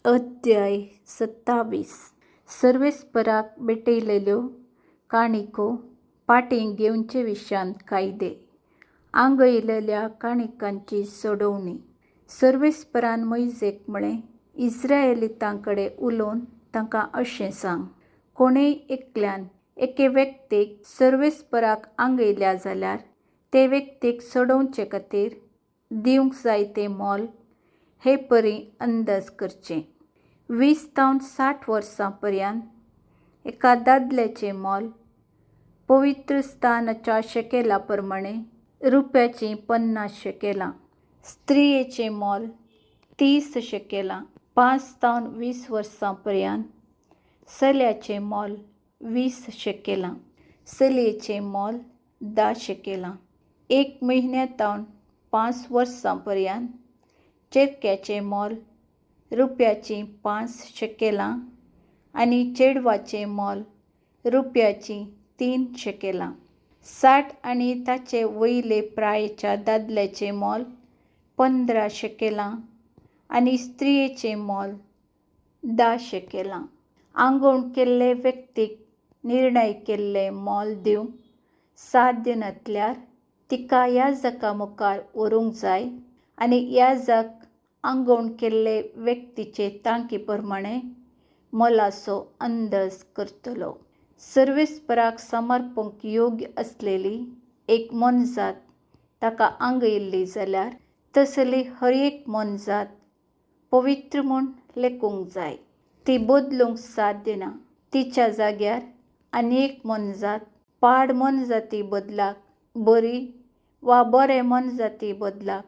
अध्याय 27 सर्वेस्पराक भेटयलेल्यो काणिको पाटें घेवचे विशांत कायदे आंगयलेल्या काणिकांची सोडवणी. सर्वेस्परान मोइजेक म्हळें, इस्रायेलीतां कडेन उलोवन तांकां अशें सांग, कोणेय एकल्यान एके व्यक्तीक सर्वेस्पराक आंगयल्या जाल्यार ते व्यक्तीक सोडोवचे खातीर दिवंक जाय तें मोल हे परी अंदाज करचें. 20 ते 60 वर्सां पर्यंत एका दादल्याचें मोल पवित्र स्थानाच्या शेकेला प्रमाणे रुपयाची 50 शेकेलां, स्त्रियेचें मोल 30 शेकेलां. 5 ते 20 वर्सां पर्यंत चल्याचें मोल 20 शेकेलां, चलयेचें मोल 10 शेकेलां. 1 म्हयन्या ते 5 वर्सां पर्यंत चेडक्याचें मोल रुपयाची 5 शेकेलां आनी चेडवाचें मोल रुपयाची 3 शेकेलां. 60 आनी ताचे वयले प्रायेच्या दादल्याचें मोल 15 शेकेलां आनी स्त्रियेचें मोल 10 शेकेलां. आंगवण केल्ले व्यक्तीक निर्णय केल्लें मोल दिवंक साध्य नासल्यार तिका याजका मुखार व्हरूंक जाय आनी याजक आंगवण केल्ले व्यक्तीचे तांकी प्रमाणे मोलाचो अंदाज करतलो. सर्वेस्पराक समर्पणूक योग्य आसलेली एक मोनजात ताका आंगयल्ली जाल्यार तसली हर एक मोनजात पवित्र म्हूण लेखूंक जाय. ती बदलूंक साध्य ना. तिच्या जाग्यार आनी एक मोनजात पाड मोनजाती बदलाक बरी वा बरे मोनजाती बदलाक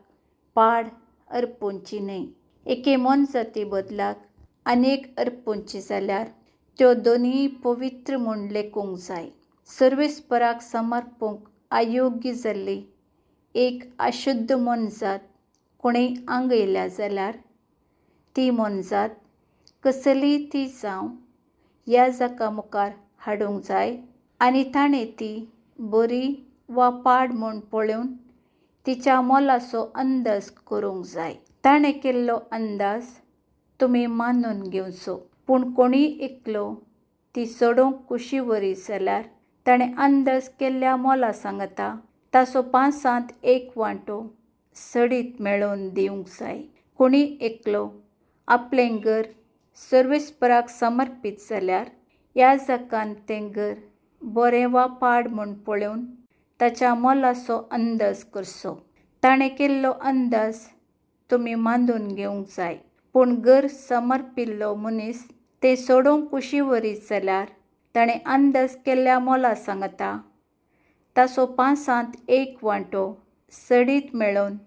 पाड अर्पोवची न्हय. एके मोनजाती बदलाक आनीक अर्पोवची जाल्यार त्यो दोनीय पवित्र म्हूण लेखूंक जाय. सर्वेस्पराक समर्पणूक अयोग्य जाल्ली एक अशुध्द मोनजात कोणेय आंगयल्या जाल्यार ती मोनजात कसलीय ती जावं याजका मुखार हाडूंक जाय आनी ताणें ती बरी वा पाड म्हूण पळोवन तिच्या मोलाचो अंदाज करूंक जाय. ताणें केल्लो अंदाज तुमी मानून घेवचो. पूण कोणीय एकलो ती सोडोवंक कुशीवरी जाल्यार ताणें अंदाज केल्ल्या मोला सांगता ताचो 5 1 वांटो सडीत मेळोवन दिवंक जाय. कोणीय एकलो आपलें घर सर्वेस्पराक समर्पीत जाल्यार याजकान तें घर बरें वा पाड म्हूण पळोवन ताच्या मोलाचो अंदाज करचो. ताणें केल्लो अंदाज तुमी मानून घेवंक जाय. पूण घर समर्पिल्लो मनीस तें सोडोवंक कुशीवरी जाल्यार ताणें अंदाज केल्ल्या मोला सांगता ताचो 5 1 वांटो सडीत मेळोवन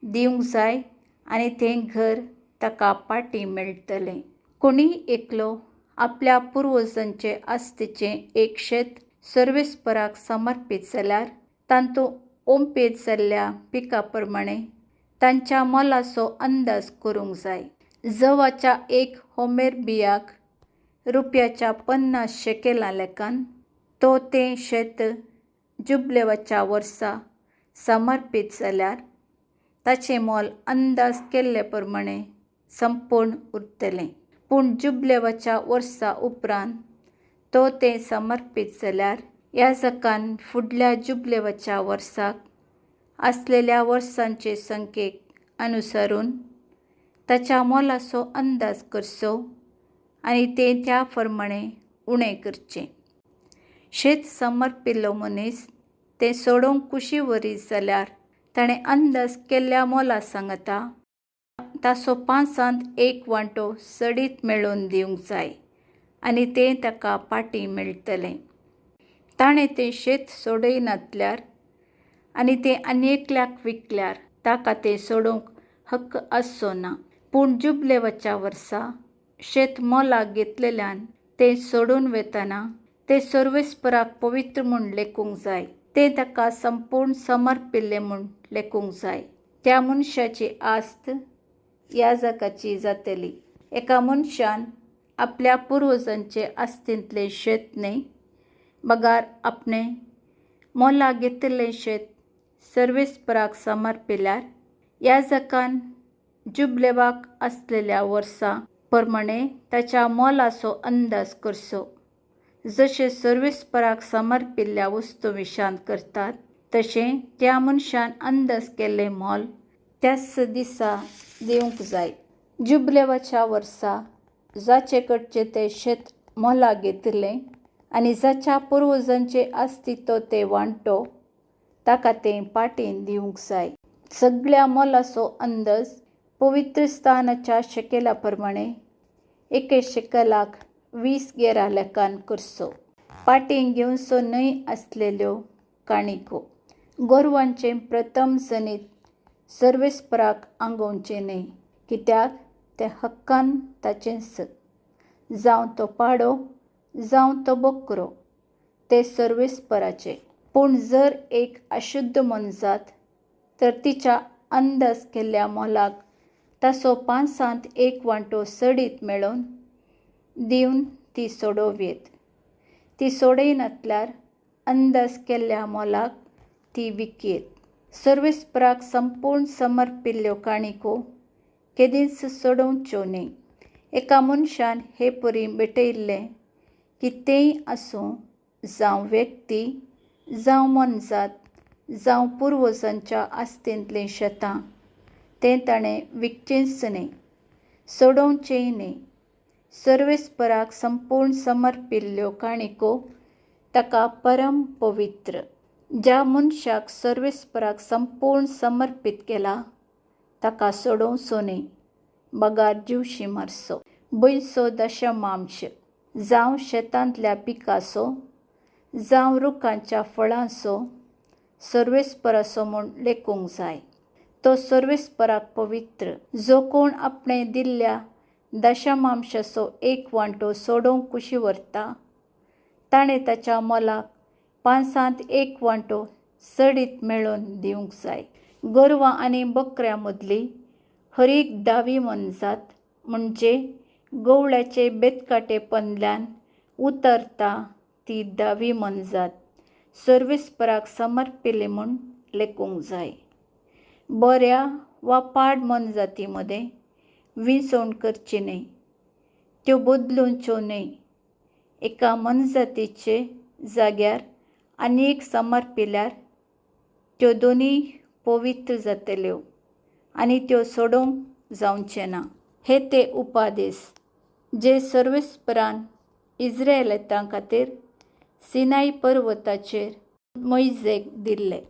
दिवंक जाय आनी तें घर ताका पाटी मेळटलें. कोणीय एकलो आपल्या पुर्वजांचे आस्तीचें एक शेत सर्वेस्पराक समर्पीत जाल्यार तातूंत ओंपेत जाल्ल्या पिका प्रमाणे तांच्या मोलाचो अंदाज करूंक जाय. जवाच्या एक होमेर बियाक रुपयाच्या 50 शेकेलां लेखान तो तें शेत जुबिलेवाच्या वर्सा समर्पीत जाल्यार ताचें मोल अंदाज केल्ले प्रमाणे संपूर्ण उरतलें. पूण जुबिलेवाच्या वर्सा उपरांत तो तें समर्पीत जाल्यार याजकान फुडल्या जुबिलेवाच्या वर्साक आसलेल्या वर्सांचे संख्येक अनुसरून ताच्या मोलाचो अंदाज करचो आनी तें त्या प्रमाणे उणें करचें. शेत समर्पिल्लो मनीस तें सोडोवंक कुशीवरी जाल्यार ताणें अंदाज केल्ल्या मोला सांगता ताचो 5 1 वांटो सडीत मेळोवन दिवंक जाय आनी तें ताका पाटी मेळटलें. ताणें तें शेत सोडयनासल्यार आनी तें आनीकल्याक विकल्यार ताका तें सोडोवंक हक्क आसचो ना. पूण जुबिलेवाच्या वर्सा शेत मोलाक घेतलेल्यान तें सोडून वेतना तें सर्वेस्पराक पवित्र म्हूण लेखूंक जाय. तें ताका संपूर्ण समर्पिल्लें म्हूण लेखूंक जाय. त्या मनशाची आस्त याजकाची जातली. एका मनशान आपल्या पुर्वजांचे आस्तींतलें शेत न्हय बगार आपणें मोलाक घेतिल्लें शेत सर्वेस्पराक समर्पिल्यार याजकान जुबिलेवाक आसलेल्या वर्सा प्रमाणे ताच्या मोलाचो अंदाज करचो. जशें सर्वेस्पराक समर्पिल्ल्या वस्तू विशांत करतात तशें त्या मनशान अंदाज केल्लें मोल त्याच दिसा दिवंक जाय. जुबिलेवाच्या वर्सा जाचे कडचें तें शेत मोलाक घेतिल्लें आनी जाच्या पुर्वजांचें आसती तो ते वांटो ताका तें पाटेन दिवंक जाय. सगळ्या मोलाचो अंदाज पवित्र स्थानाच्या शेकेला प्रमाणे एके शेकलाक 20 गेरा लेखान करचो. पाटेन घेवचो न्हय आसलेल्यो काणिको. गोरवांचे प्रथम जनीत सर्वेस्पराक आंगोवचें न्हय, कित्याक तें हक्कान ताचेंच. जावं तो पाडो जावं तो बकरो ते सर्वेस्पराचे. पूण जर एक अशुद्ध मन जात तर तिच्या अंदाज केल्ल्या मोलाक ताचो 5 वांटो सडीत मेळोवन दिवन ती सोडोव्येत. ती सोडयनातल्यार अंदाज केल्ल्या मोलाक ती विकयेत. सर्वेस्पराक संपूर्ण समर्पिल्ल्यो काणिको केदींच सोडोवच्यो न्हय. एका मनशान हे परी भेटयल्लें कितेंय आसूं, जावं व्यक्ती जावं मनजात जावं पुर्वजांच्या आस्तेंतलीं शेतां, तें ताणें विकचेंच न्हय, सोडोवचेंय न्हय. सर्वेस्पराक संपूर्ण समर्पिल्ल्यो काणिको ताका परम पवित्र. ज्या मनशाक सर्वेस्पराक संपूर्ण समर्पीत केला ताका सोडोवचो न्हय, बगार दिवची मारचो. बैचो दशमांश जावं शेतांतल्या पिकाचो जावं रुखांच्या फळांचो सर्वेस्पराचो म्हूण लेखूंक जाय. तो सर्वेस्पराक पवित्र. जो कोण आपणें दिल्ल्या दशमांशाचो 1 वांटो सोडूंक कुशी व्हरता ताणें ताच्या मोलाक 5 वांटो सडीत मेळोवन दिवंक जाय. गोरवां आनी बकऱ्यां मदली हरीक 10वी मनजात म्हणजे गवळ्याचे बेतकाटे पंदल्यान उतरता ती 10वी मनजात सर्वेस्पराक समर्पिल्ली म्हूण लेखूंक जाय. बऱ्या वा पाड मनजाती मदें विंचोवण करची न्हय, त्यो बदलूच्यो न्हय. एका मनजातीचे जाग्यार आनी एक समर्पिल्यार त्यो दोनूय पवित्र जातल्यो आनी त्यो सोडोवंक जावचें ना. हे ते उपादेश जे सर्वेस्परान इस्रायेलियां खातीर सिनाय पर्वताचेर मोइजेक दिल्ले.